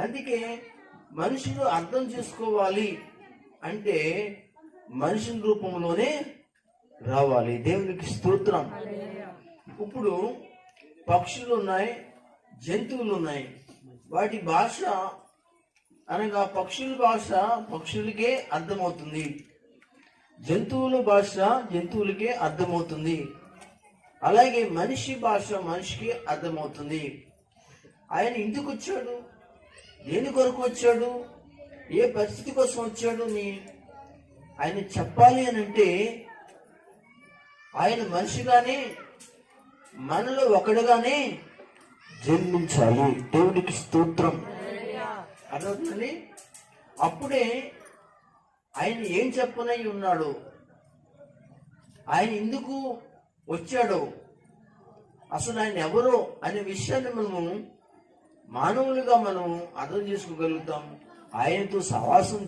అందుకే మనుషులు అర్థం చేసుకోవాలి అంటే మనిషి రూపంలోనే రావాలి. దేవునికి స్తోత్రం. ఇప్పుడు పక్షులు ఉన్నాయి, జంతువులు ఉన్నాయి. వాటి భాష అనగా పక్షుల భాష పక్షులకే అర్థమవుతుంది, జంతువుల భాష జంతువులకే అర్థమవుతుంది. అలాగే మనిషి భాష మనిషికి అర్థమవుతుంది. ఆయన ఎందుకు వచ్చాడు, దేని కొరకు వచ్చాడు, ఏ పరిస్థితి కోసం వచ్చాడు అని ఆయన చెప్పాలి అని అంటే ఆయన మనిషిగానే మనలో ఒకడుగానే జన్మించాలి. దేవునికి స్తోత్రం. అర్థమవుతుంది. అప్పుడే ఆయన ఏం చెప్పనై ఉన్నాడు, ఆయన ఎందుకు వచ్చాడో, అసలు ఆయన ఎవరో అనే విషయాన్ని మనము మానవులుగా మనం అర్థం చేసుకోగలుగుతాం. ఆయనతో సహవాసం